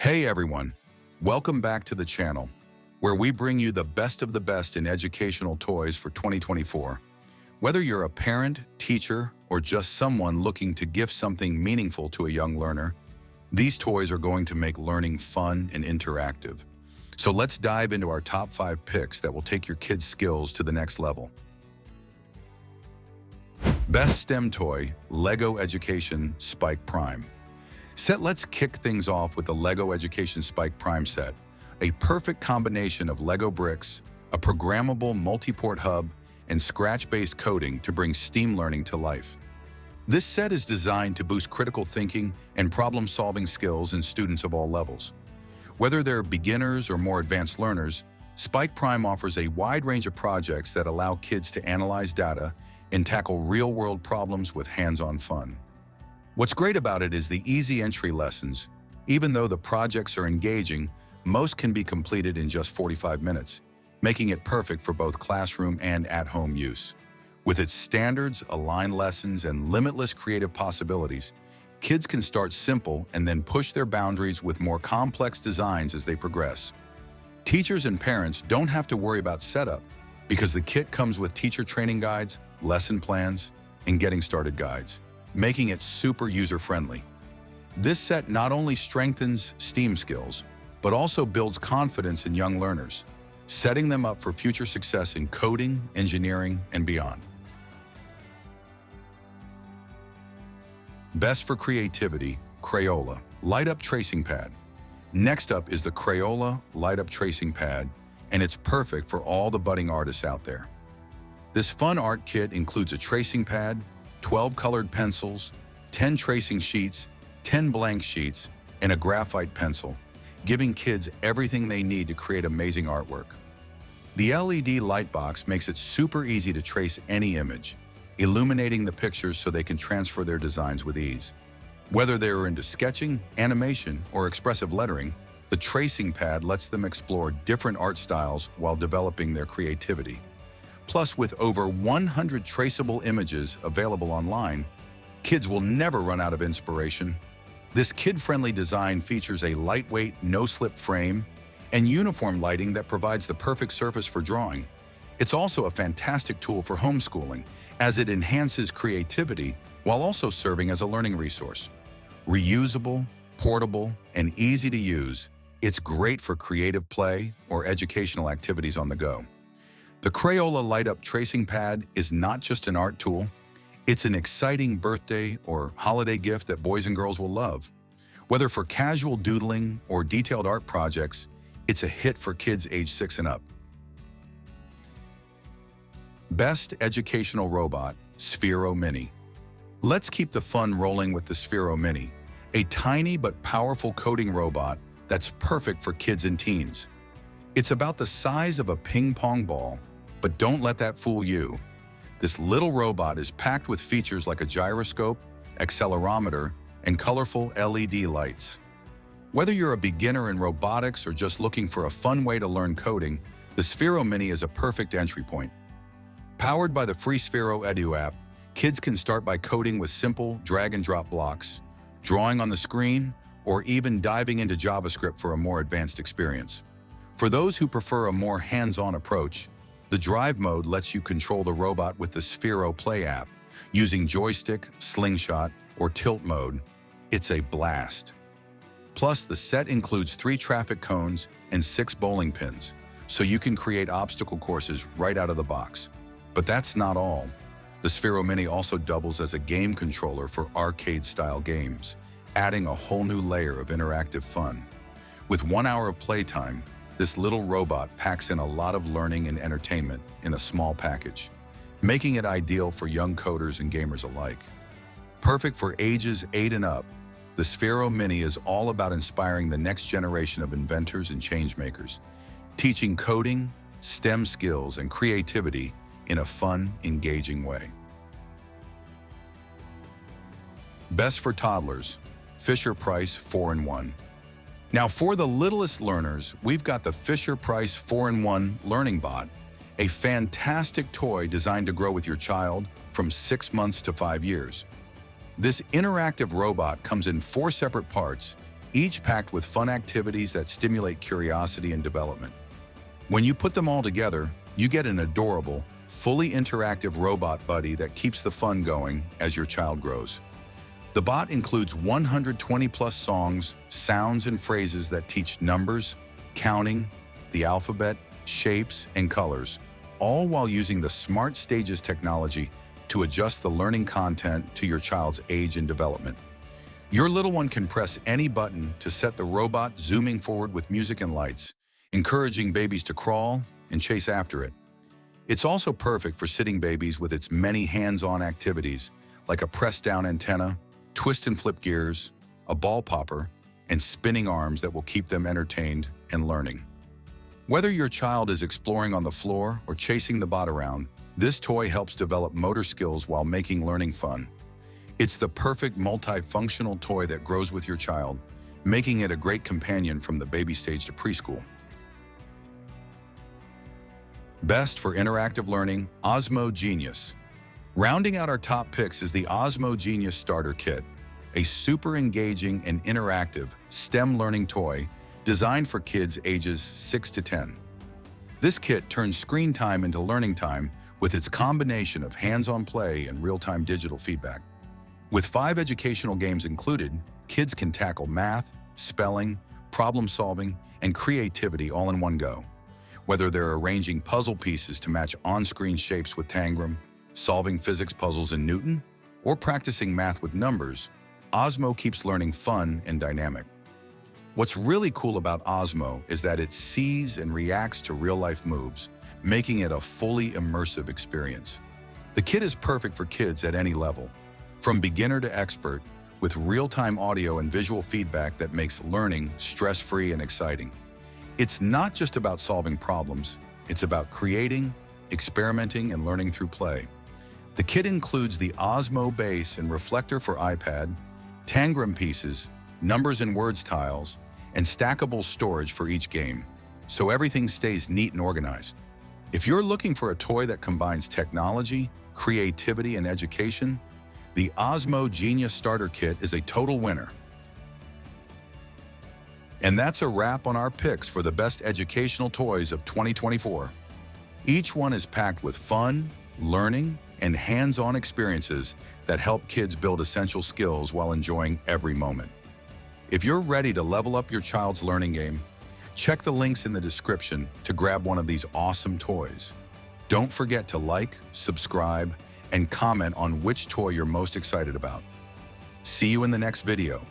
Hey everyone, welcome back to the channel, where we bring you the best of the best in educational toys for 2024. Whether you're a parent, teacher, or just someone looking to gift something meaningful to a young learner, these toys are going to make learning fun and interactive. So let's dive into our top 5 picks that will take your kids' skills to the next level. Best STEM toy, LEGO Education Spike Prime. Let's kick things off with the LEGO Education Spike Prime set, a perfect combination of LEGO bricks, a programmable multi-port hub, and scratch-based coding to bring STEAM learning to life. This set is designed to boost critical thinking and problem-solving skills in students of all levels. Whether they're beginners or more advanced learners, Spike Prime offers a wide range of projects that allow kids to analyze data and tackle real-world problems with hands-on fun. What's great about it is the easy entry lessons. Even though the projects are engaging, most can be completed in just 45 minutes, making it perfect for both classroom and at-home use. With its standards, aligned lessons, and limitless creative possibilities, kids can start simple and then push their boundaries with more complex designs as they progress. Teachers and parents don't have to worry about setup because the kit comes with teacher training guides, lesson plans, and getting started guides, making it super user-friendly. This set not only strengthens STEAM skills, but also builds confidence in young learners, setting them up for future success in coding, engineering, and beyond. Best for creativity, Crayola Light-Up Tracing Pad. Next up is the Crayola Light-Up Tracing Pad, and it's perfect for all the budding artists out there. This fun art kit includes a tracing pad, 12 colored pencils, 10 tracing sheets, 10 blank sheets, and a graphite pencil, giving kids everything they need to create amazing artwork. The LED light box makes it super easy to trace any image, illuminating the pictures so they can transfer their designs with ease. Whether they're into sketching, animation, or expressive lettering, the tracing pad lets them explore different art styles while developing their creativity. Plus, with over 100 traceable images available online, kids will never run out of inspiration. This kid-friendly design features a lightweight, no-slip frame and uniform lighting that provides the perfect surface for drawing. It's also a fantastic tool for homeschooling, as it enhances creativity while also serving as a learning resource. Reusable, portable, and easy to use, it's great for creative play or educational activities on the go. The Crayola Light-Up Tracing Pad is not just an art tool, it's an exciting birthday or holiday gift that boys and girls will love. Whether for casual doodling or detailed art projects, it's a hit for kids age 6 and up. Best Educational Robot, Sphero Mini. Let's keep the fun rolling with the Sphero Mini, a tiny but powerful coding robot that's perfect for kids and teens. It's about the size of a ping pong ball, but don't let that fool you. This little robot is packed with features like a gyroscope, accelerometer, and colorful LED lights. Whether you're a beginner in robotics or just looking for a fun way to learn coding, the Sphero Mini is a perfect entry point. Powered by the free Sphero Edu app, kids can start by coding with simple drag-and-drop blocks, drawing on the screen, or even diving into JavaScript for a more advanced experience. For those who prefer a more hands-on approach, the Drive mode lets you control the robot with the Sphero Play app. Using joystick, slingshot, or tilt mode, it's a blast. Plus, the set includes 3 traffic cones and 6 bowling pins, so you can create obstacle courses right out of the box. But that's not all. The Sphero Mini also doubles as a game controller for arcade-style games, adding a whole new layer of interactive fun. With 1 hour of playtime, this little robot packs in a lot of learning and entertainment in a small package, making it ideal for young coders and gamers alike. Perfect for ages 8 and up, the Sphero Mini is all about inspiring the next generation of inventors and changemakers, teaching coding, STEM skills, and creativity in a fun, engaging way. Best for toddlers, Fisher-Price 4-in-1. Now, for the littlest learners, we've got the Fisher-Price 4-in-1 Learning Bot, a fantastic toy designed to grow with your child from 6 months to 5 years. This interactive robot comes in 4 separate parts, each packed with fun activities that stimulate curiosity and development. When you put them all together, you get an adorable, fully interactive robot buddy that keeps the fun going as your child grows. The bot includes 120+ songs, sounds, and phrases that teach numbers, counting, the alphabet, shapes, and colors, all while using the Smart Stages technology to adjust the learning content to your child's age and development. Your little one can press any button to set the robot zooming forward with music and lights, encouraging babies to crawl and chase after it. It's also perfect for sitting babies with its many hands-on activities, like a press-down antenna, twist and flip gears, a ball popper, and spinning arms that will keep them entertained and learning. Whether your child is exploring on the floor or chasing the bot around, this toy helps develop motor skills while making learning fun. It's the perfect multifunctional toy that grows with your child, making it a great companion from the baby stage to preschool. Best for interactive learning, Osmo Genius. Rounding out our top picks is the Osmo Genius Starter Kit, a super engaging and interactive STEM learning toy designed for kids ages 6 to 10. This kit turns screen time into learning time with its combination of hands-on play and real-time digital feedback. With 5 educational games included, kids can tackle math, spelling, problem-solving, and creativity all in one go. Whether they're arranging puzzle pieces to match on-screen shapes with Tangram, solving physics puzzles in Newton, or practicing math with numbers, Osmo keeps learning fun and dynamic. What's really cool about Osmo is that it sees and reacts to real-life moves, making it a fully immersive experience. The kit is perfect for kids at any level, from beginner to expert, with real-time audio and visual feedback that makes learning stress-free and exciting. It's not just about solving problems, it's about creating, experimenting, and learning through play. The kit includes the Osmo base and reflector for iPad, Tangram pieces, numbers and words tiles, and stackable storage for each game, so everything stays neat and organized. If you're looking for a toy that combines technology, creativity, and education, the Osmo Genius Starter Kit is a total winner. And that's a wrap on our picks for the best educational toys of 2024. Each one is packed with fun, learning, and hands-on experiences that help kids build essential skills while enjoying every moment. If you're ready to level up your child's learning game, check the links in the description to grab one of these awesome toys. Don't forget to like, subscribe, and comment on which toy you're most excited about. See you in the next video.